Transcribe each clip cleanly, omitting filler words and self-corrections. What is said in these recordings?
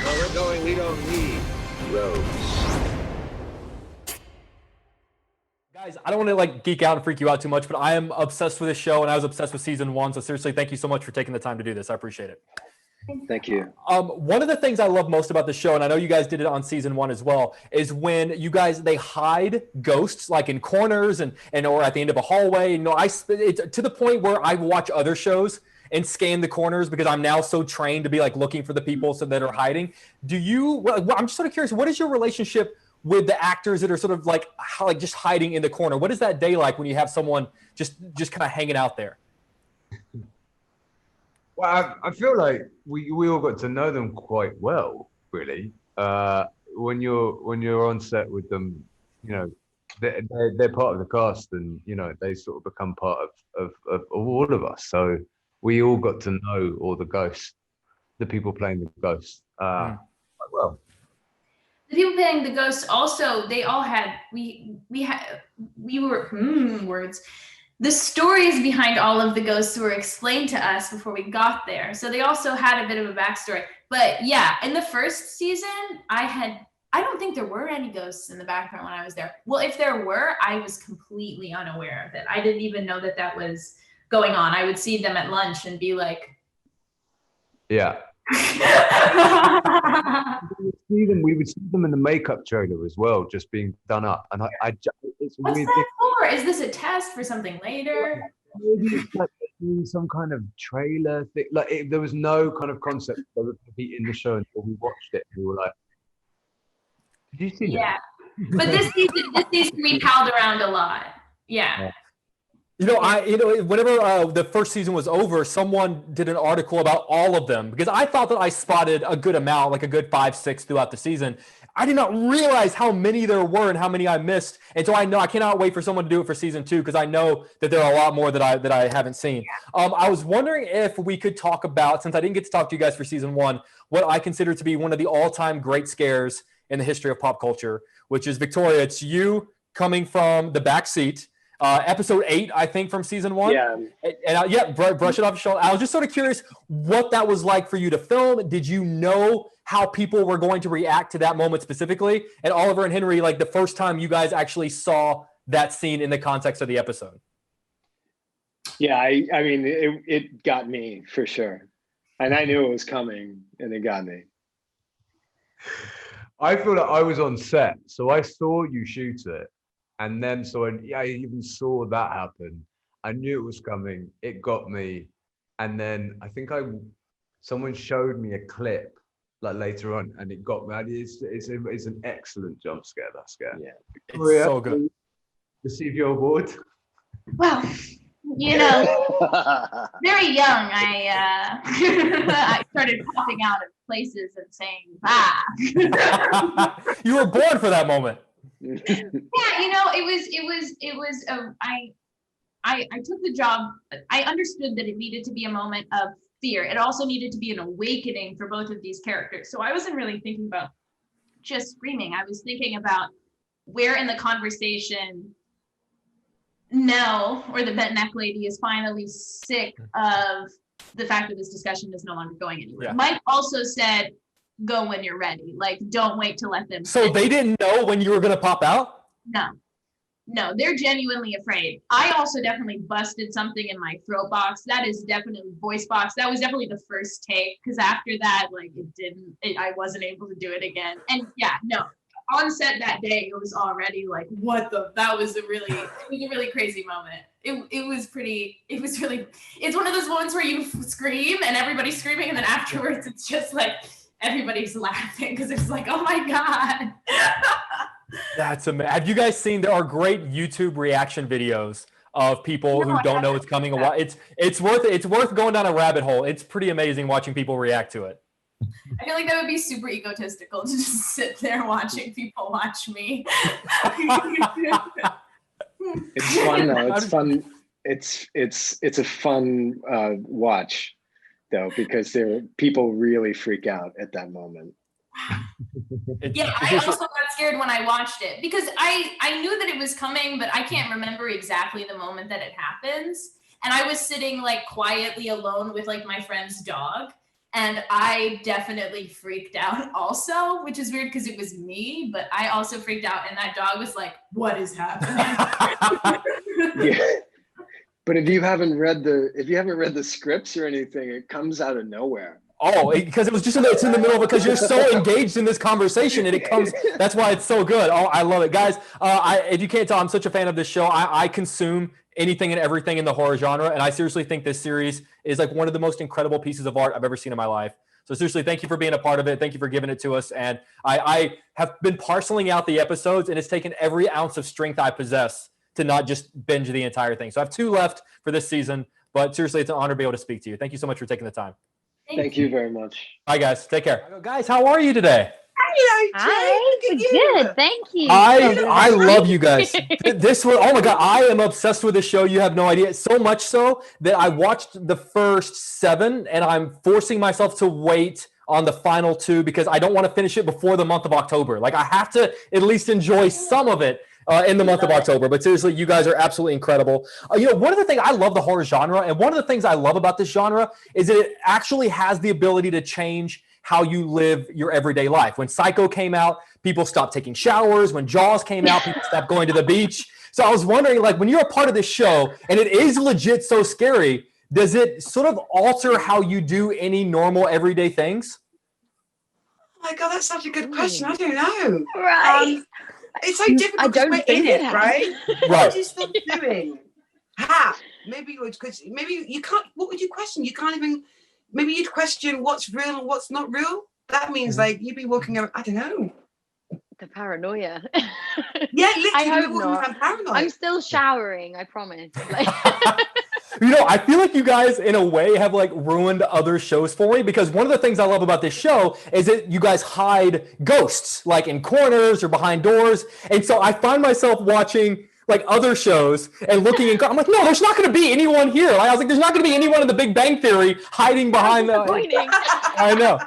Where we're going, we don't need roads. Guys, I don't want to like geek out and freak you out too much, but I am obsessed with this show, and I was obsessed with season 1. So seriously, thank you so much for taking the time to do this. I appreciate it. Thank you. One of the things I love most about the show, and I know you guys did it on season 1 as well, is when you guys they hide ghosts like in corners and or at the end of a hallway. You know, it's to the point where I watch other shows and scan the corners because I'm now so trained to be like looking for the people that are hiding. Do you? Well, I'm just sort of curious. What is your relationship with the actors that are sort of like just hiding in the corner? What is that day like when you have someone just kind of hanging out there? Well, I feel like we all got to know them quite well, really. When you're on set with them, you know, they're part of the cast, and you know they sort of become part of all of us. So we all got to know all the ghosts, the people playing the ghosts, quite well. The people playing the ghosts also, they all had words. The stories behind all of the ghosts were explained to us before we got there. So they also had a bit of a backstory. But yeah, in the first season, I don't think there were any ghosts in the background when I was there. Well, if there were, I was completely unaware of it. I didn't even know that was going on. I would see them at lunch and be like, yeah. We would see them in the makeup trailer as well, just being done up. And it's what's weird that for? Is this a test for something later? Maybe it's like some kind of trailer thing. Like there was no kind of concept that they were going to be in the show until we watched it. And we were like, "Did you see that?" Yeah, but this season we palled around a lot. Yeah. You know, whenever the first season was over, someone did an article about all of them because I thought that I spotted a good amount, like a good 5, 6 throughout the season. I did not realize how many there were and how many I missed. And so I cannot wait for someone to do it for season 2 because I know that there are a lot more that I haven't seen. I was wondering if we could talk about, since I didn't get to talk to you guys for season 1, what I consider to be one of the all-time great scares in the history of pop culture, which is Victoria. It's you coming from the back seat. Episode 8, I think, from season 1. Yeah. And brush it off your shoulder. I was just sort of curious what that was like for you to film. Did you know how people were going to react to that moment specifically? And Oliver and Henry, like the first time you guys actually saw that scene in the context of the episode. Yeah, I mean, it got me for sure. And I knew it was coming, and it got me. I feel like I was on set, so I saw you shoot it. And then, I even saw that happen. I knew it was coming. It got me. And then I think someone showed me a clip like later on, and it got me. It's an excellent jump scare. That scare. Yeah, it's so good. Receive your award. Well, you know, very young, I started popping out of places and saying "bah." You were born for that moment. Yeah, you know, I took the job. I understood that it needed to be a moment of fear. It also needed to be an awakening for both of these characters. So I wasn't really thinking about just screaming. I was thinking about where in the conversation Nell, or the bent neck lady, is finally sick of the fact that this discussion is no longer going anywhere. Yeah. Mike also said, go when you're ready. Like, don't wait to let them. So they didn't know when you were going to pop out? No, they're genuinely afraid. I also definitely busted something in my throat box. That is definitely voice box. That was definitely the first take, because after that, like, I wasn't able to do it again. And yeah, no, on set that day, it was already like, that was a really crazy moment. It's one of those moments where you scream and everybody's screaming, and then afterwards it's just like, everybody's laughing because it's like, oh my God. That's amazing. Have you guys seen, there are great YouTube reaction videos of people who don't know it's coming. It's worth going down a rabbit hole. It's pretty amazing watching people react to it. I feel like that would be super egotistical to just sit there watching people watch me. It's fun though. It's fun. It's a fun watch though, because people really freak out at that moment. Yeah, I also got scared when I watched it because I knew that it was coming, but I can't remember exactly the moment that it happens. And I was sitting like quietly alone with like my friend's dog. And I definitely freaked out also, which is weird because it was me, but I also freaked out. And that dog was like, what is happening? Yeah. But if you haven't read the scripts or anything, it comes out of nowhere. Oh, because it was just it's in the middle, because you're so engaged in this conversation and it comes, that's why it's so good. Oh, I love it. Guys, if you can't tell, I'm such a fan of this show. I consume anything and everything in the horror genre. And I seriously think this series is like one of the most incredible pieces of art I've ever seen in my life. So seriously, thank you for being a part of it. Thank you for giving it to us. And I have been parceling out the episodes, and it's taken every ounce of strength I possess to not just binge the entire thing. So I have 2 left for this season, but seriously, it's an honor to be able to speak to you. Thank you so much for taking the time. Thank you very much. Bye, guys. Take care. Guys, how are you today? Hi, good. Thank you. I love you guys. This was, oh my God, I am obsessed with this show. You have no idea. So much so that I watched the first 7 and I'm forcing myself to wait on the final 2 because I don't want to finish it before the month of October. Like I have to at least enjoy some of it in the month of October. But seriously, you guys are absolutely incredible. One of the things I love the horror genre, and one of the things I love about this genre is that it actually has the ability to change how you live your everyday life. When Psycho came out, people stopped taking showers. When Jaws came out, people stopped going to the beach. So I was wondering, like, when you're a part of this show and it is legit so scary, does it sort of alter how you do any normal everyday things? Oh my God, that's such a good question. I don't know. Right. It's so difficult because we're in it, right? Right. What do you stop doing? How? Maybe you can't. What would you question? You can't even. Maybe you'd question what's real and what's not real. That means like you'd be walking around. I don't know. The paranoia. Yeah, literally. I hope you're walking not. around paranoid. I'm still showering, I promise. Like, I feel like you guys in a way have like ruined other shows for me, because one of the things I love about this show is that you guys hide ghosts like in corners or behind doors. And so I find myself watching like other shows and looking and I'm like, no, there's not going to be anyone here. Like, I was like, there's not going to be anyone in The Big Bang Theory hiding behind the. I know.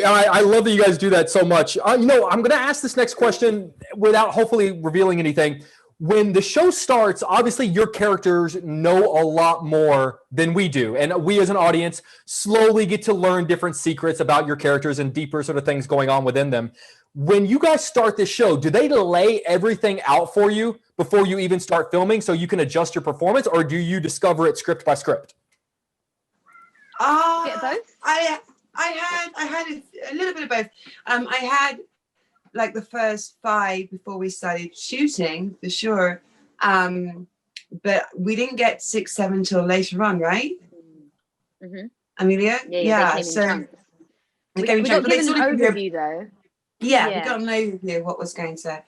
I love that you guys do that so much. I'm going to ask this next question without hopefully revealing anything. When the show starts, obviously your characters know a lot more than we do. And we as an audience slowly get to learn different secrets about your characters and deeper sort of things going on within them. When you guys start this show, do they lay everything out for you before you even start filming so you can adjust your performance, or do you discover it script by script? Get both? I had a little bit of both. I had like the first 5 before we started shooting, for sure. But we didn't get 6, 7 till later on, right? Mm-hmm. Amelia? Yeah. So we got given an overview though. Yeah, we got an overview of what was going to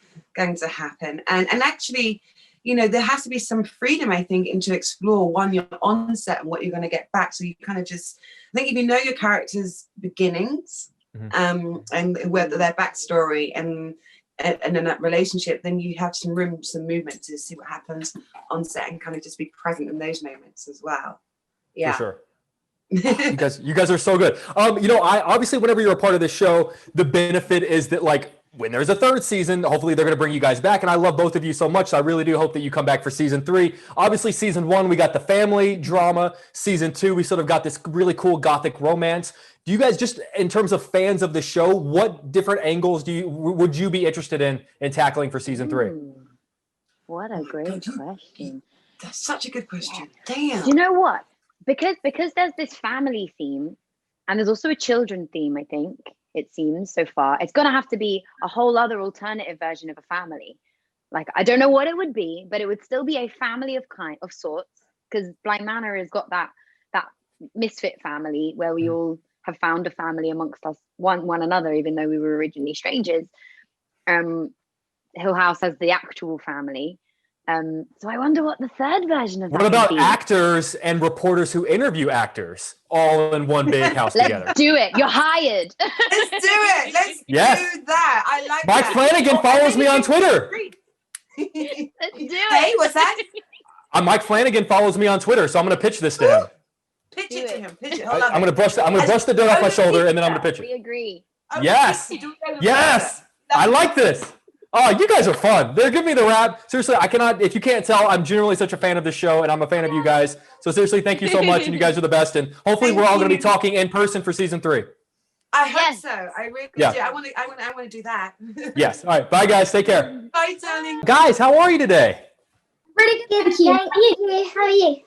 happen. And actually, there has to be some freedom, I think, into explore when you're on set and what you're going to get back. So you kind of just, I think if you know your character's beginnings, and whether their backstory and in that relationship, then you have some room, some movement to see what happens on set and kind of just be present in those moments as well. Yeah. For sure. You guys are so good. I obviously, whenever you're a part of this show, the benefit is that like when there's a 3rd season, hopefully they're going to bring you guys back. And I love both of you so much. So I really do hope that you come back for season 3. Obviously, season 1, we got the family drama. Season 2, we sort of got this really cool gothic romance. Do you guys, just in terms of fans of the show, what different angles would you be interested in tackling for season 3? What a great question. That's such a good question. Damn. You know what? Because there's this family theme and there's also a children theme, I think, it seems so far. It's going to have to be a whole other alternative version of a family. Like, I don't know what it would be, but it would still be a family of sorts, because BLY MANOR has got that misfit family where we all have found a family amongst us, one another, even though we were originally strangers. Hill House has the actual family. So I wonder what the 3rd version of that would be. What about actors and reporters who interview actors all in one big house together? Let's do it. You're hired. Let's do it. Let's do that. I like Mike that. Flanagan follows me on Twitter. Let's do it. Hey, what's that? Mike Flanagan follows me on Twitter, so I'm going to pitch this to him. Pitch it to him. Pitch it. I'm going to brush the dirt off my shoulder, and then I'm going to pitch We it. agree. Yes. I like this. Oh, you guys are fun. They're giving me the rap. Seriously, I cannot, if you can't tell, I'm generally such a fan of the show and I'm a fan of you guys. So seriously, thank you so much. And you guys are the best. And hopefully we're all going to be talking in person for season 3. I hope Yes. so. I really Yeah. do. I want to do that. Yes. All right. Bye, guys. Take care. Bye, darling. Guys, how are you today? Pretty good, thank you. How are you?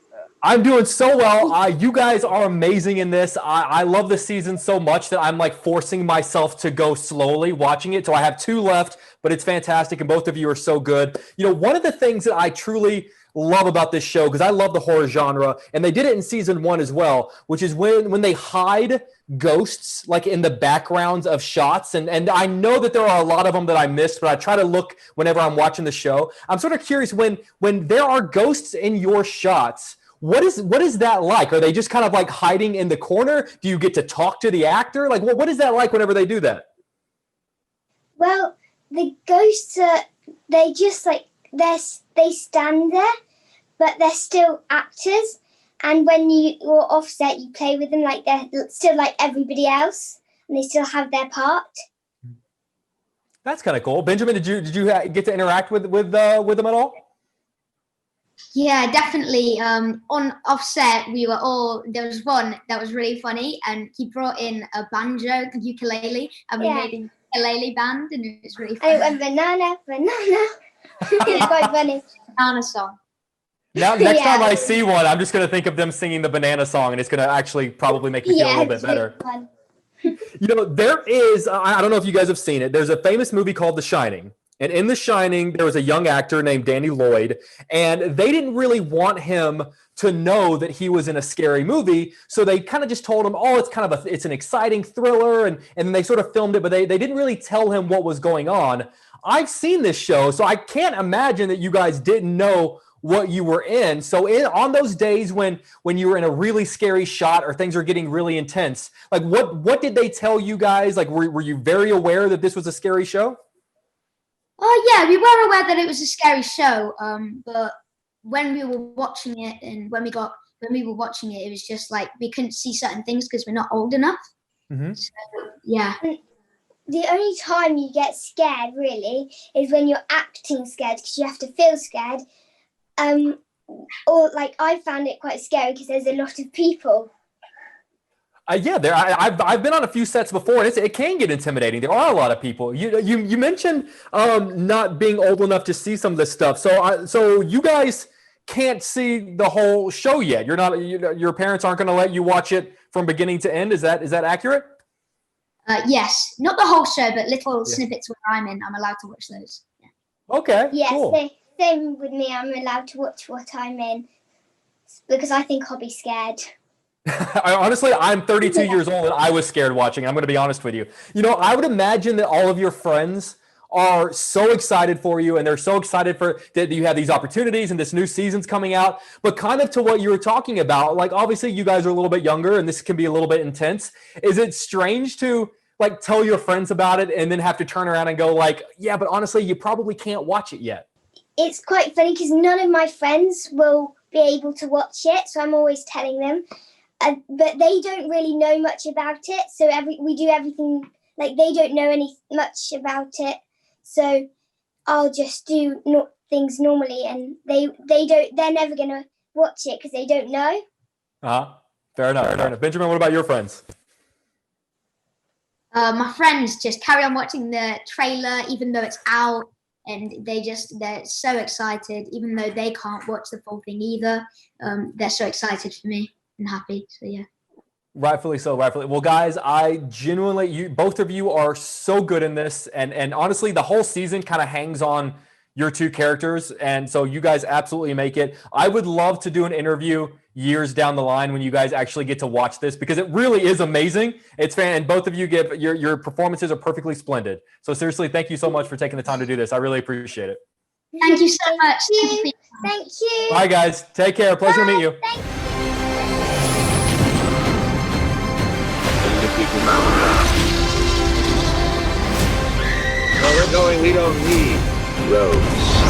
I'm doing so well. You guys are amazing in this. I love the season so much that I'm like forcing myself to go slowly watching it. So I have 2 left, but it's fantastic. And both of you are so good. You know, one of the things that I truly love about this show, because I love the horror genre, and they did it in season 1 as well, which is when they hide ghosts like in the backgrounds of shots. And I know that there are a lot of them that I missed, but I try to look whenever I'm watching the show. I'm sort of curious when there are ghosts in your shots, what is that like? Are they just kind of like hiding in the corner? Do you get to talk to the actor? Like, what is that like whenever they do that? Well, the ghosts they just like they stand there, but they're still actors. And when you're offset, you play with them like they're still like everybody else, and they still have their part. That's kind of cool. Benjamin, did you get to interact with them at all? Yeah, definitely. On offset, there was one that was really funny, and he brought in a banjo, ukulele, and we made a ukulele band, and it was really funny. And it went banana, banana. It's quite funny. Banana song. Now, next time I see one, I'm just going to think of them singing the banana song, and it's going to actually probably make me feel a little bit better. Fun. You know, there is, I don't know if you guys have seen it, there's a famous movie called The Shining. And in The Shining, there was a young actor named Danny Lloyd, and they didn't really want him to know that he was in a scary movie. So they kind of just told him, oh, it's an exciting thriller. And they sort of filmed it, but they didn't really tell him what was going on. I've seen this show, so I can't imagine that you guys didn't know what you were in. So on those days when you were in a really scary shot or things are getting really intense, like what did they tell you guys? Like, were you very aware that this was a scary show? Oh yeah, we were aware that it was a scary show. But when we were watching it, and when we were watching it, it was just like we couldn't see certain things because we're not old enough. Mm-hmm. So, yeah. The only time you get scared really is when you're acting scared, because you have to feel scared. Or like I found it quite scary because there's a lot of people. I've been on a few sets before, and it can get intimidating. There are a lot of people. You mentioned not being old enough to see some of this stuff. So you guys can't see the whole show yet. Your parents aren't going to let you watch it from beginning to end. Is that accurate? Yes, not the whole show, but little snippets where I'm in. I'm allowed to watch those. Yeah. Okay. Yes, cool. Same with me. I'm allowed to watch what I'm in because I think I'll be scared. Honestly, I'm 32 years old and I was scared watching. I'm going to be honest with you. You know, I would imagine that all of your friends are so excited for you, and they're so excited that you have these opportunities and this new season's coming out. But kind of to what you were talking about, like obviously you guys are a little bit younger and this can be a little bit intense. Is it strange to like tell your friends about it and then have to turn around and go like, yeah, but honestly, you probably can't watch it yet? It's quite funny because none of my friends will be able to watch it, so I'm always telling them. But they don't really know much about it, so we do everything like they don't know much about it. So I'll just do things normally, and they're never gonna watch it because they don't know. Fair enough. Benjamin, what about your friends? My friends just carry on watching the trailer even though it's out, and they're so excited even though they can't watch the full thing either. They're so excited for me and happy. So yeah. Rightfully so. Well, guys, I genuinely, both of you are so good in this, and honestly, the whole season kind of hangs on your 2 characters, and so you guys absolutely make it. I would love to do an interview years down the line when you guys actually get to watch this, because it really is amazing. It's fan, and both of you give your performances are perfectly splendid. So seriously, thank you so much for taking the time to do this. I really appreciate it. Thank you so much. Thank you. Bye, guys. Take care. Pleasure to meet you. Where we're going, we don't need roads.